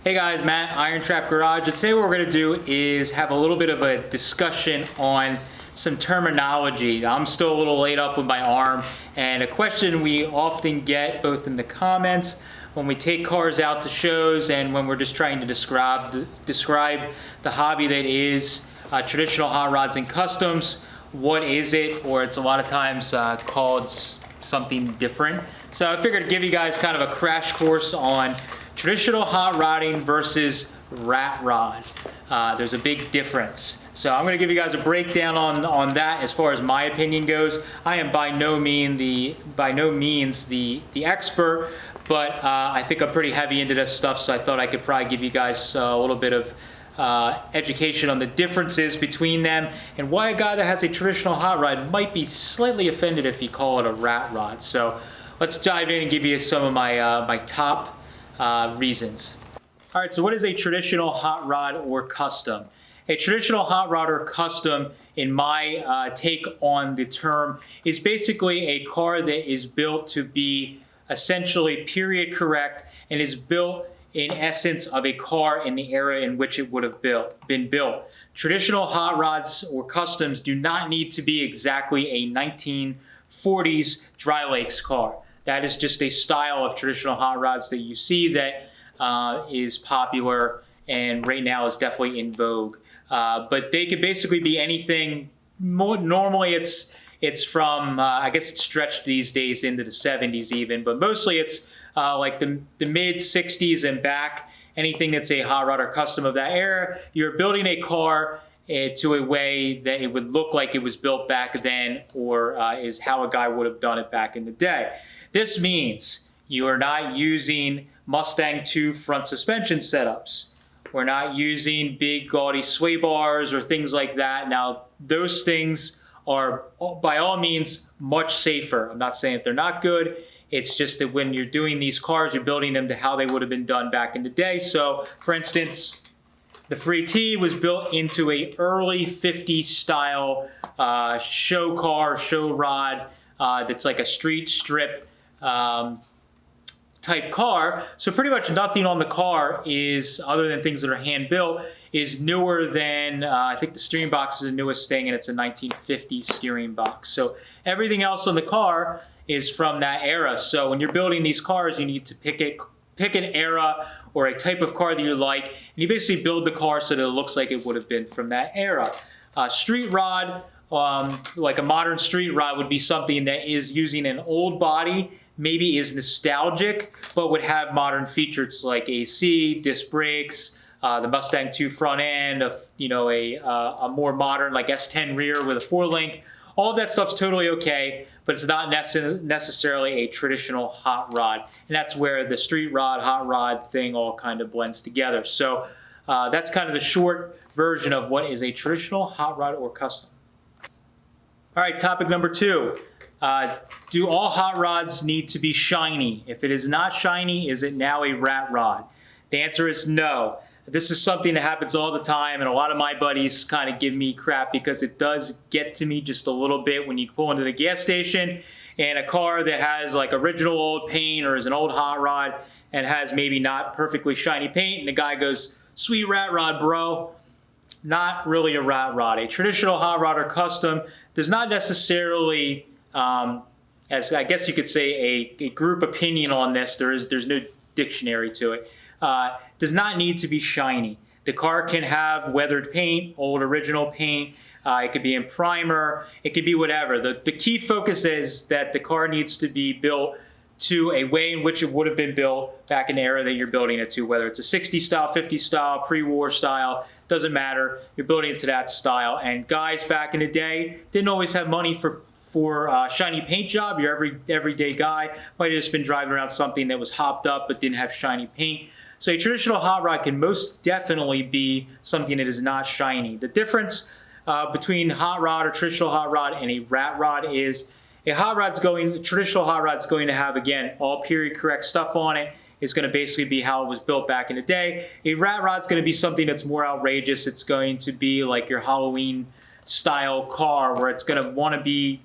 Hey guys, Matt, IronTrap Garage, and today what we're going to do is have a little bit of a discussion on some terminology. I'm still a little laid up with my arm, and a question we often get both in the comments when we take cars out to shows and when we're just trying to describe the hobby that is traditional hot rods and customs. What is it? Or it's a lot of times called something different. So I figured to give you guys kind of a crash course on traditional hot rodding versus rat rod. There's a big difference. So I'm going to give you guys a breakdown on that as far as my opinion goes. I am by no means the expert, but I think I'm pretty heavy into this stuff, so I thought I could probably give you guys a little bit of education on the differences between them and why a guy that has a traditional hot rod might be slightly offended if you call it a rat rod. So let's dive in and give you some of my top reasons. All right, so what is a traditional hot rod or custom? A traditional hot rod or custom, in my take on the term, is basically a car that is built to be essentially period correct and is built in essence of a car in the era in which it would have been built. Traditional hot rods or customs do not need to be exactly a 1940s dry lakes car. That is just a style of traditional hot rods that you see that is popular and right now is definitely in vogue. But they could basically be anything. Normally it's from, I guess it's stretched these days into the 70s even, but mostly it's like the mid 60s and back. Anything that's a hot rod or custom of that era, you're building a car to a way that it would look like it was built back then, or is how a guy would have done it back in the day. This means you are not using Mustang 2 front suspension setups. We're not using big gaudy sway bars or things like that. Now, those things are by all means much safer. I'm not saying that they're not good. It's just that when you're doing these cars, you're building them to how they would have been done back in the day. So, for instance, the 3T was built into a early 50s style show car, show rod that's like a street strip type car. So pretty much nothing on the car is, other than things that are hand built, is newer than, I think the steering box is the newest thing, and it's a 1950s steering box. So everything else on the car is from that era. So when you're building these cars, you need to pick an era or a type of car that you like, and you basically build the car so that it looks like it would have been from that era. Street rod, like a modern street rod, would be something that is using an old body, maybe is nostalgic, but would have modern features like AC, disc brakes, the Mustang 2 front end, a more modern like S10 rear with a 4-link. All of that stuff's totally okay, but it's not necessarily a traditional hot rod. And that's where the street rod, hot rod thing all kind of blends together. So that's kind of the short version of what is a traditional hot rod or custom. All right, topic number 2. Do all hot rods need to be shiny? If it is not shiny, is it now a rat rod? The answer is no. This is something that happens all the time, and a lot of my buddies kind of give me crap because it does get to me just a little bit when you pull into the gas station and a car that has like original old paint or is an old hot rod and has maybe not perfectly shiny paint, and the guy goes, "Sweet rat rod, bro." Not really a rat rod. A traditional hot rod or custom does not necessarily, as I guess you could say, a group opinion on this. There's no dictionary to it. Does not need to be shiny. The car can have weathered paint, old original paint. It could be in primer. It could be whatever. The key focus is that the car needs to be built to a way in which it would have been built back in the era that you're building it to, whether it's a 60 style, 50 style, pre-war style, doesn't matter. You're building it to that style. And guys back in the day didn't always have money for a shiny paint job. Your everyday guy might have just been driving around something that was hopped up but didn't have shiny paint. So a traditional hot rod can most definitely be something that is not shiny. The difference between hot rod or traditional hot rod and a rat rod is a traditional hot rod's going to have, again, all period correct stuff on it. It's going to basically be how it was built back in the day. A rat rod's going to be something that's more outrageous. It's going to be like your Halloween style car where it's going to want to be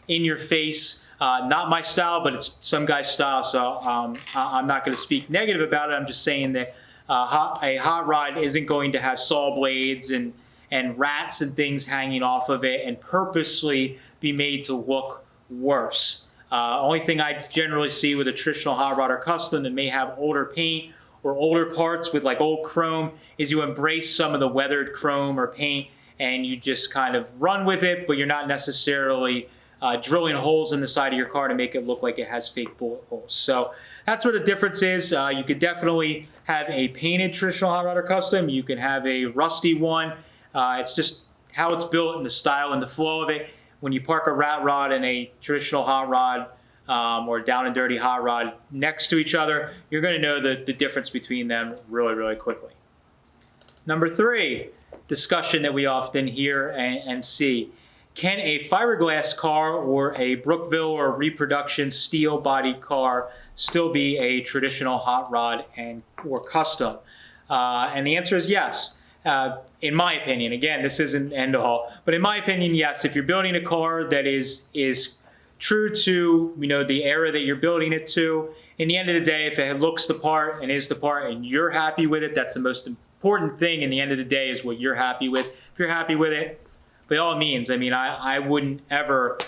in your face. Not my style, but it's some guy's style, so I'm not going to speak negative about it. I'm just saying that A hot rod isn't going to have saw blades and rats and things hanging off of it and purposely be made to look worse. Only thing I generally see with a traditional hot rod or custom that may have older paint or older parts with like old chrome is you embrace some of the weathered chrome or paint and you just kind of run with it, but you're not necessarily drilling holes in the side of your car to make it look like it has fake bullet holes. So that's what the difference is. You could definitely have a painted traditional hot rod or custom. You can have a rusty one. It's just how it's built and the style and the flow of it. When you park a rat rod and a traditional hot rod or down and dirty hot rod next to each other, you're going to know the difference between them really, really quickly. Number 3, discussion that we often hear and see. Can a fiberglass car or a Brookville or reproduction steel bodied car still be a traditional hot rod or custom? And the answer is yes. In my opinion, again, this isn't end all, but in my opinion, yes. If you're building a car that is true to the era that you're building it to, in the end of the day, if it looks the part and is the part and you're happy with it, that's the most important thing. In the end of the day, is what you're happy with. If you're happy with it, by all means. I mean, I wouldn't ever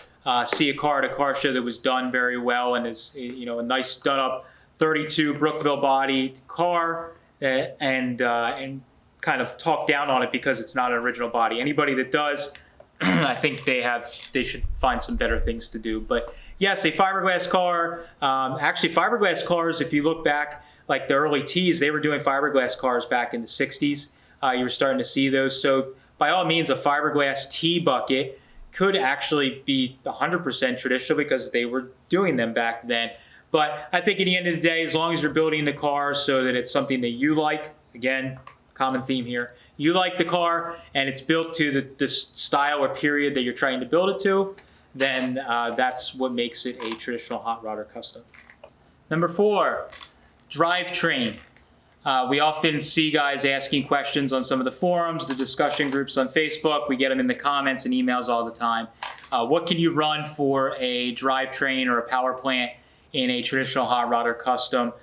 see a car at a car show that was done very well and is a nice done up 32 Brookville body car and kind of talk down on it because it's not an original body. Anybody that does, I think they should find some better things to do. But yes, a fiberglass car. Actually, fiberglass cars, if you look back, like the early T's, they were doing fiberglass cars back in the 60s. You were starting to see those. So by all means, a fiberglass T bucket could actually be 100% traditional because they were doing them back then. But I think at the end of the day, as long as you're building the car so that it's something that you like, again, common theme here, you like the car and it's built to the style or period that you're trying to build it to, then that's what makes it a traditional hot rod or custom. Number 4, drivetrain. We often see guys asking questions on some of the forums, the discussion groups on Facebook. We get them in the comments and emails all the time. What can you run for a drivetrain or a power plant in a traditional hot rod or custom?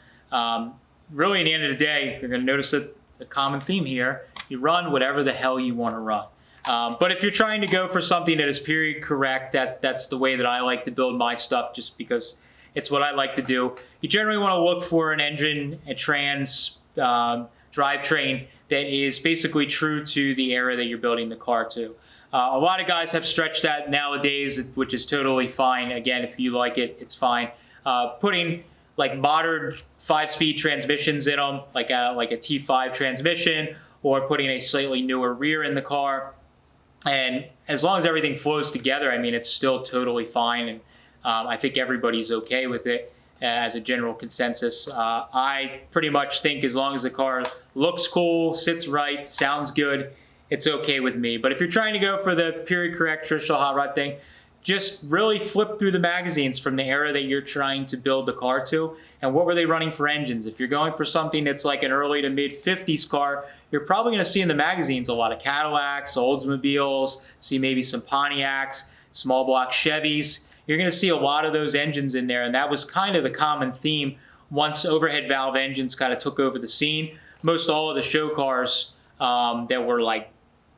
Really, in the end of the day, you're going to notice that the common theme here, you run whatever the hell you want to run. But if you're trying to go for something that is period correct, that's the way that I like to build my stuff, just because it's what I like to do. You generally want to look for an engine, a trans drivetrain that is basically true to the era that you're building the car to. A lot of guys have stretched that nowadays, which is totally fine. Again, if you like it, it's fine. Putting like modern 5-speed transmissions in them, like a T5 transmission, or putting a slightly newer rear in the car. And as long as everything flows together, I mean, it's still totally fine. And I think everybody's okay with it as a general consensus. I pretty much think as long as the car looks cool, sits right, sounds good, it's okay with me. But if you're trying to go for the period correct traditional hot rod thing, just really flip through the magazines from the era that you're trying to build the car to, and what were they running for engines. If you're going for something that's like an early to mid 50s car, you're probably going to see in the magazines a lot of Cadillacs, Oldsmobiles, see maybe some Pontiacs, small block Chevys. You're going to see a lot of those engines in there, and that was kind of the common theme once overhead valve engines kind of took over the scene. Most all of the show cars that were like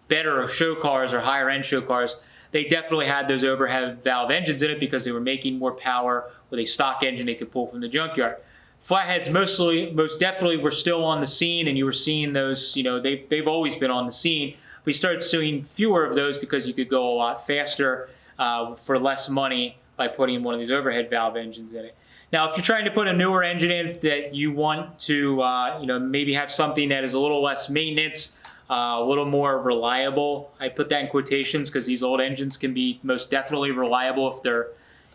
better show cars or higher end show cars, they definitely had those overhead valve engines in it because they were making more power with a stock engine they could pull from the junkyard. Flatheads most definitely were still on the scene, and you were seeing those, they've always been on the scene. We started seeing fewer of those because you could go a lot faster for less money by putting one of these overhead valve engines in it. Now, if you're trying to put a newer engine in that you want to, maybe have something that is a little less maintenance, a little more reliable. I put that in quotations because these old engines can be most definitely reliable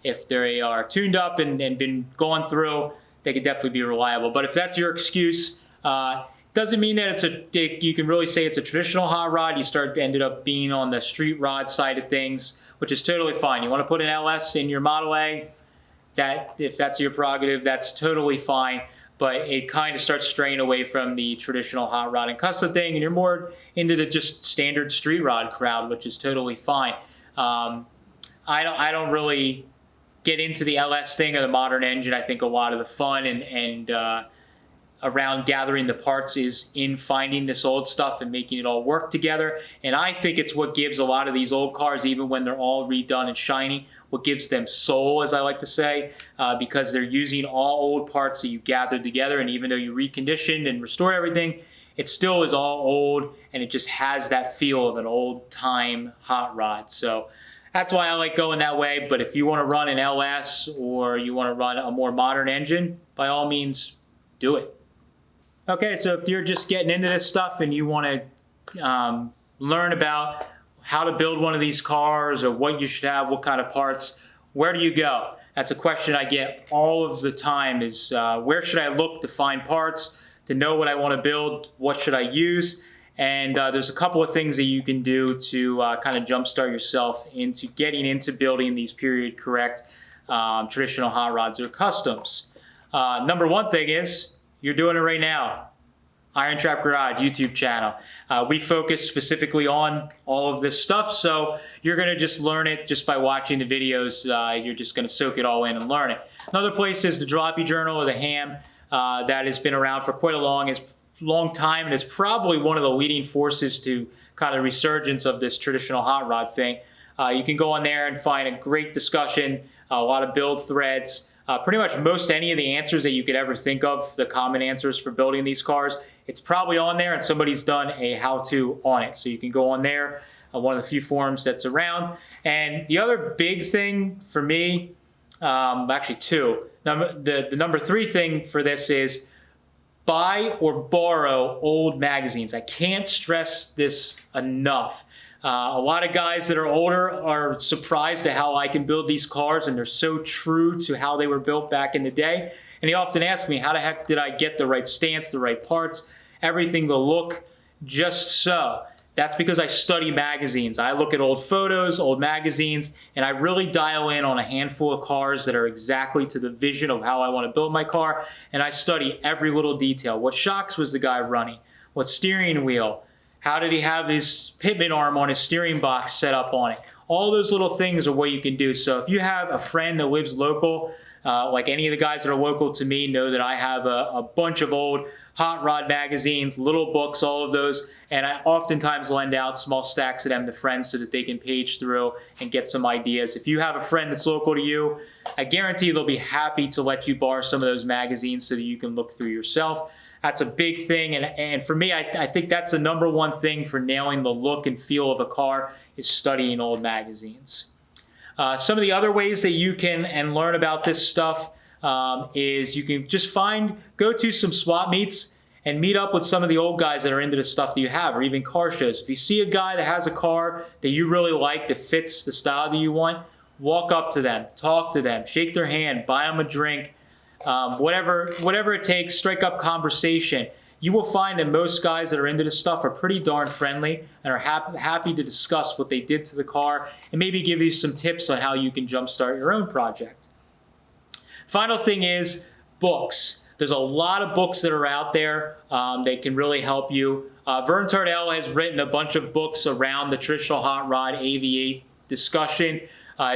if they are tuned up and been gone through. They could definitely be reliable. But if that's your excuse, doesn't mean that you can really say it's a traditional hot rod. You ended up being on the street rod side of things, which is totally fine. You want to put an LS in your Model A, if that's your prerogative, that's totally fine. But it kind of starts straying away from the traditional hot rod and custom thing, and you're more into the just standard street rod crowd, which is totally fine. I don't really get into the LS thing or the modern engine. I think a lot of the fun and around gathering the parts is in finding this old stuff and making it all work together. And I think it's what gives a lot of these old cars, even when they're all redone and shiny, what gives them soul, as I like to say, because they're using all old parts that you gathered together. And even though you reconditioned and restored everything, it still is all old, and it just has that feel of an old time hot rod. So that's why I like going that way. But if you want to run an LS or you want to run a more modern engine, by all means, do it. Okay, so if you're just getting into this stuff and you want to learn about how to build one of these cars or what you should have, what kind of parts, where do you go? That's a question I get all of the time is where should I look to find parts, to know what I want to build, what should I use? And there's a couple of things that you can do to kind of jumpstart yourself into getting into building these period correct traditional hot rods or customs. Number one thing is, you're doing it right now. IronTrap Garage YouTube channel. We focus specifically on all of this stuff, so you're going to just learn it just by watching the videos. You're just going to soak it all in and learn it. Another place is the Droppy Journal or the Ham that has been around for quite a long time and is probably one of the leading forces to kind of resurgence of this traditional hot rod thing. You can go on there and find a great discussion, a lot of build threads. Pretty much most any of the answers that you could ever think of, the common answers for building these cars, it's probably on there and somebody's done a how-to on it. So you can go on there, one of the few forums that's around. And the other big thing for me, actually two, the number three thing for this is buy or borrow old magazines. I can't stress this enough. A lot of guys that are older are surprised at how I can build these cars, and they're so true to how they were built back in the day. And they often ask me, how the heck did I get the right stance, the right parts, everything, the look, just so. That's because I study magazines. I look at old photos, old magazines, and I really dial in on a handful of cars that are exactly to the vision of how I want to build my car, and I study every little detail. What shocks was the guy running? What steering wheel? How did he have his pitman arm on his steering box set up on it? All those little things are what you can do. So if you have a friend that lives local, like any of the guys that are local to me know that I have a bunch of old hot rod magazines, little books, all of those, and I oftentimes lend out small stacks of them to friends so that they can page through and get some ideas. If you have a friend that's local to you, I guarantee they'll be happy to let you borrow some of those magazines so that you can look through yourself. That's a big thing, and for me, I think that's the number one thing for nailing the look and feel of a car is studying old magazines. Some of the other ways that you can and learn about this stuff is you can just go to some swap meets and meet up with some of the old guys that are into the stuff that you have, or even car shows. If you see a guy that has a car that you really like that fits the style that you want, walk up to them, talk to them, shake their hand, buy them a drink. Whatever it takes, strike up conversation. You will find that most guys that are into this stuff are pretty darn friendly and are happy to discuss what they did to the car and maybe give you some tips on how you can jumpstart your own project. Final thing is books. There's a lot of books that are out there that can really help you. Vern Tardell has written a bunch of books around the traditional hot rod AV8 discussion.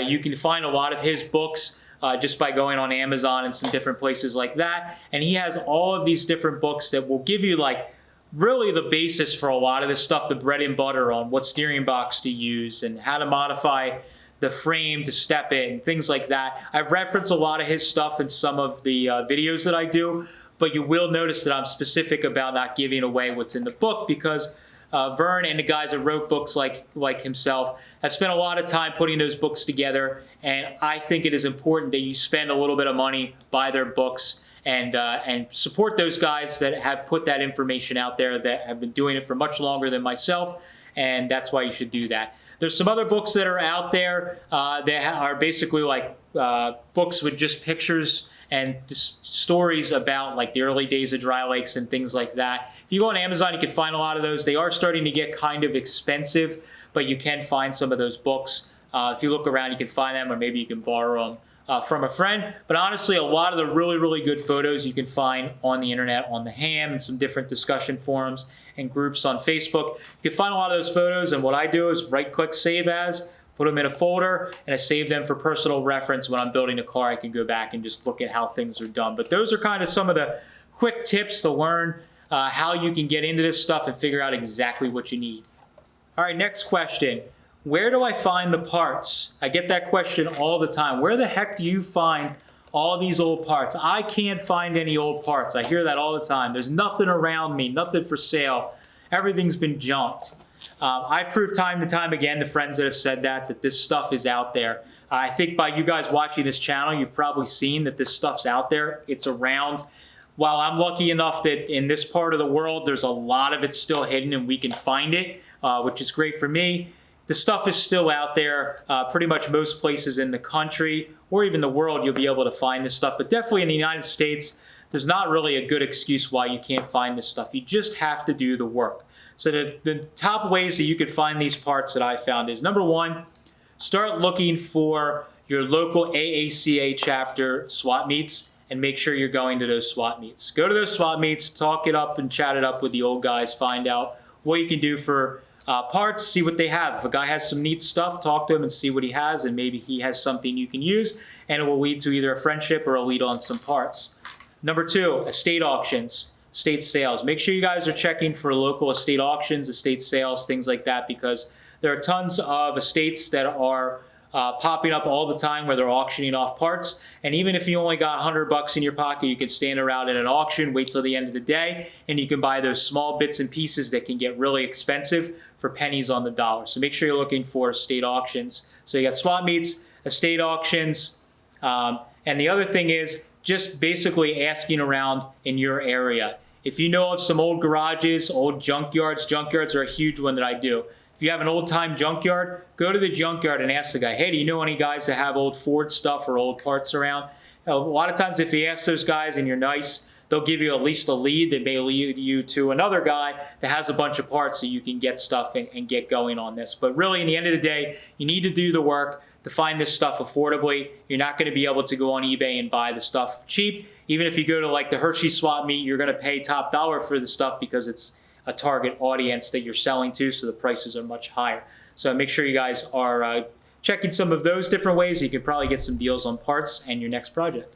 You can find a lot of his books just by going on Amazon and some different places like that. And he has all of these different books that will give you like really the basis for a lot of this stuff, the bread and butter on what steering box to use and how to modify the frame to step in, things like that. I've referenced a lot of his stuff in some of the videos that I do, but you will notice that I'm specific about not giving away what's in the book because Vern and the guys that wrote books like himself have spent a lot of time putting those books together, and I think it is important that you spend a little bit of money, buy their books, and support those guys that have put that information out there, that have been doing it for much longer than myself, and that's why you should do that. There's some other books that are out there that are basically like books with just pictures and stories about like the early days of dry lakes and things like that. If you go on Amazon, you can find a lot of those. They are starting to get kind of expensive, but you can find some of those books. If you look around, you can find them, or maybe you can borrow them from a friend. But honestly, a lot of the really, really good photos you can find on the internet, on the Ham, and some different discussion forums and groups on Facebook. You can find a lot of those photos, and what I do is right-click Save As, put them in a folder, and I save them for personal reference. When I'm building a car, I can go back and just look at how things are done. But those are kind of some of the quick tips to learn how you can get into this stuff and figure out exactly what you need. All right, next question. Where do I find the parts? I get that question all the time. Where the heck do you find all these old parts? I can't find any old parts. I hear that all the time. There's nothing around me, nothing for sale. Everything's been junked. I've proved time to time again to friends that have said that this stuff is out there. I think by you guys watching this channel, you've probably seen that this stuff's out there. It's around. While I'm lucky enough that in this part of the world, there's a lot of it still hidden and we can find it, which is great for me. The stuff is still out there. Pretty much most places in the country or even the world, you'll be able to find this stuff. But definitely in the United States, there's not really a good excuse why you can't find this stuff. You just have to do the work. So the top ways that you could find these parts that I found is, number one, start looking for your local AACA chapter swap meets and make sure you're going to those swap meets. Go to those swap meets, talk it up and chat it up with the old guys, find out what you can do for parts, see what they have. If a guy has some neat stuff, talk to him and see what he has, and maybe he has something you can use, and it will lead to either a friendship or a lead on some parts. Number two, estate auctions, estate sales. Make sure you guys are checking for local estate auctions, estate sales, things like that, because there are tons of estates that are popping up all the time where they're auctioning off parts. And even if you only got $100 in your pocket, you can stand around at an auction, wait till the end of the day, and you can buy those small bits and pieces that can get really expensive for pennies on the dollar. So make sure you're looking for estate auctions. So you got swap meets, estate auctions, and the other thing is just basically asking around in your area. If you know of some old garages, old junkyards are a huge one that I do. If you have an old-time junkyard, go to the junkyard and ask the guy, hey, do you know any guys that have old Ford stuff or old parts around? A lot of times if you ask those guys and you're nice, they'll give you at least a lead that may lead you to another guy that has a bunch of parts so you can get stuff and get going on this. But really, in the end of the day, you need to do the work to find this stuff affordably. You're not going to be able to go on eBay and buy the stuff cheap. Even if you go to like the Hershey swap meet, you're going to pay top dollar for the stuff because it's a target audience that you're selling to, so the prices are much higher. So make sure you guys are checking some of those different ways. You can probably get some deals on parts and your next project.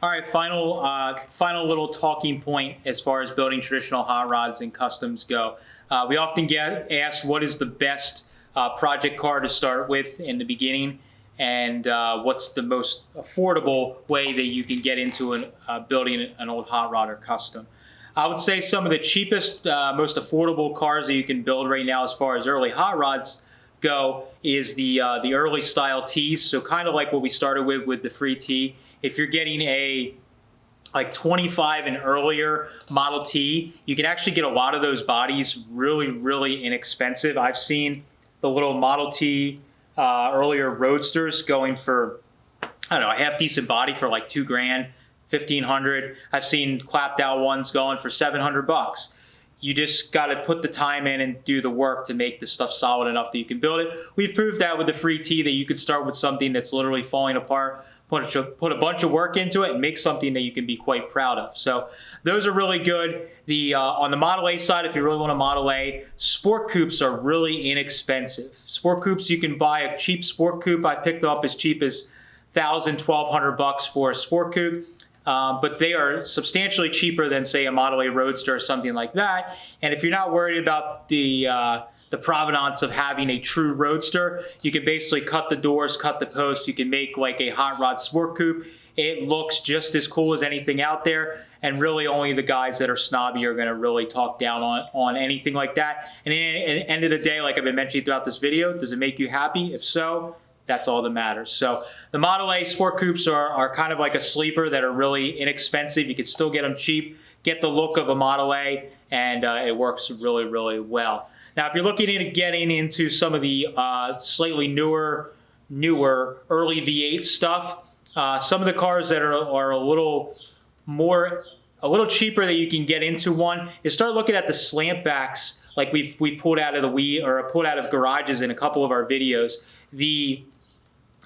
All right, final little talking point as far as building traditional hot rods and customs go. We often get asked what is the best project car to start with in the beginning, and what's the most affordable way that you can get into building an old hot rod or custom. I would say some of the cheapest, most affordable cars that you can build right now as far as early hot rods go is the early style T's. So kind of like what we started with the free T. If you're getting a like 25 and earlier Model T, you can actually get a lot of those bodies really, really inexpensive. I've seen the little Model T earlier Roadsters going for, I don't know, a half decent body for like $2 grand. 1,500. I've seen clapped out ones going for $700. You just got to put the time in and do the work to make the stuff solid enough that you can build it. We've proved that with the free T that you could start with something that's literally falling apart, put a bunch of work into it, and make something that you can be quite proud of. So those are really good. On the Model A side, if you really want a Model A, sport coupes are really inexpensive. Sport coupes, you can buy a cheap sport coupe. I picked up as cheap as $1,000, $1,200 for a sport coupe. But they are substantially cheaper than, say, a Model A Roadster or something like that. And if you're not worried about the provenance of having a true Roadster, you can basically cut the doors, cut the posts. You can make like a hot rod sport coupe. It looks just as cool as anything out there. And really only the guys that are snobby are going to really talk down on anything like that. And at the end of the day, like I've been mentioning throughout this video, does it make you happy? If so, that's all that matters. So the Model A sport coupes are kind of like a sleeper that are really inexpensive. You can still get them cheap, get the look of a Model A, and it works really, really well. Now, if you're looking at getting into some of the slightly newer early V8 stuff, some of the cars that are a little cheaper that you can get into one is start looking at the slant backs like we've pulled out of pulled out of garages in a couple of our videos. The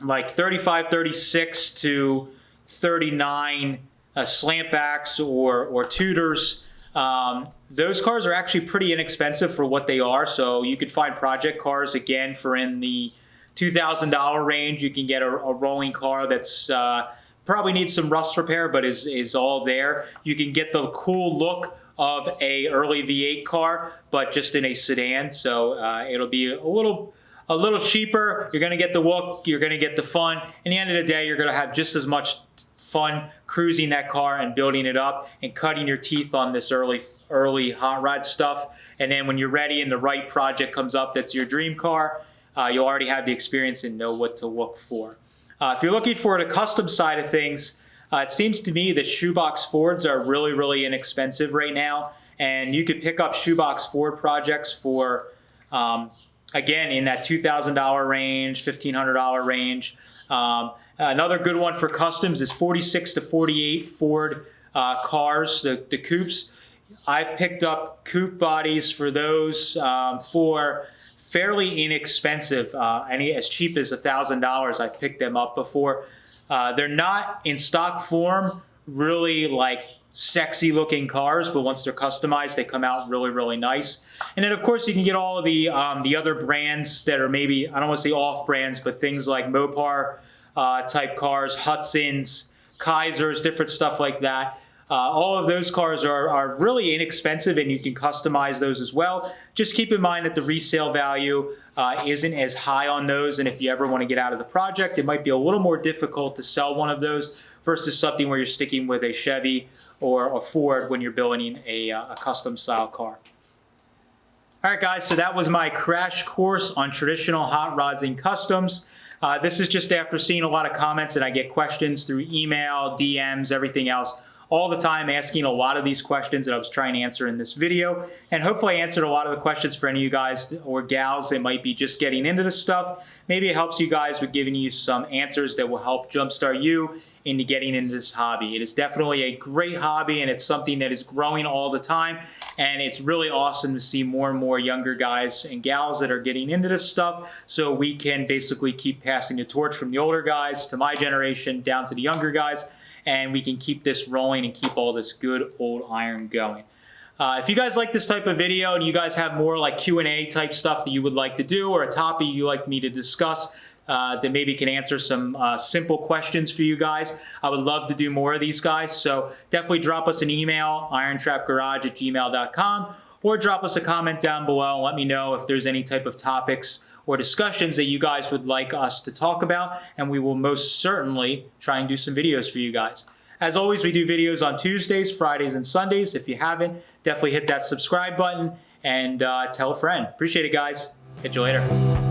like 35, 36 to 39 slant backs or Tudors. Those cars are actually pretty inexpensive for what they are. So you could find project cars again for in the $2,000 range. You can get a rolling car that's probably needs some rust repair, but is all there. You can get the cool look of a early V8 car, but just in a sedan. So it'll be a little cheaper. You're going to get the look. You're going to get the fun. In the end of the day, you're going to have just as much fun cruising that car and building it up and cutting your teeth on this early hot rod stuff. And then when you're ready and the right project comes up that's your dream car, you'll already have the experience and know what to look for. If you're looking for the custom side of things, it seems to me that shoebox Fords are really, really inexpensive right now. And you could pick up shoebox Ford projects for, again, in that $2,000 range, $1,500 range. Another good one for customs is 46 to 48 Ford cars, the coupes. I've picked up coupe bodies for those for fairly inexpensive, as cheap as $1,000. I've picked them up before. They're not in stock form really like sexy looking cars, but once they're customized, they come out really, really nice. And then of course you can get all of the other brands that are maybe, I don't want to say off brands, but things like Mopar type cars, Hudsons, Kaisers, different stuff like that. All of those cars are really inexpensive, and you can customize those as well. Just keep in mind that the resale value isn't as high on those, and if you ever want to get out of the project, it might be a little more difficult to sell one of those versus something where you're sticking with a Chevy or a Ford when you're building a custom style car. All right, guys, so that was my crash course on traditional hot rods and customs. This is just after seeing a lot of comments, and I get questions through email, DMs, everything else all the time, asking a lot of these questions that I was trying to answer in this video. And hopefully I answered a lot of the questions for any of you guys or gals that might be just getting into this stuff. Maybe it helps you guys with giving you some answers that will help jumpstart you into getting into this hobby. It is definitely a great hobby, and it's something that is growing all the time. And it's really awesome to see more and more younger guys and gals that are getting into this stuff, so we can basically keep passing the torch from the older guys to my generation down to the younger guys, and we can keep this rolling and keep all this good old iron going. If you guys like this type of video and you guys have more like Q&A type stuff that you would like to do, or a topic you'd like me to discuss that maybe can answer some simple questions for you guys, I would love to do more of these, guys. So definitely drop us an email, irontrapgarage@gmail.com, or drop us a comment down below and let me know if there's any type of topics or discussions that you guys would like us to talk about, and we will most certainly try and do some videos for you guys. As always, we do videos on Tuesdays, Fridays, and Sundays. If you haven't, definitely hit that subscribe button and tell a friend. Appreciate it, guys. Catch you later.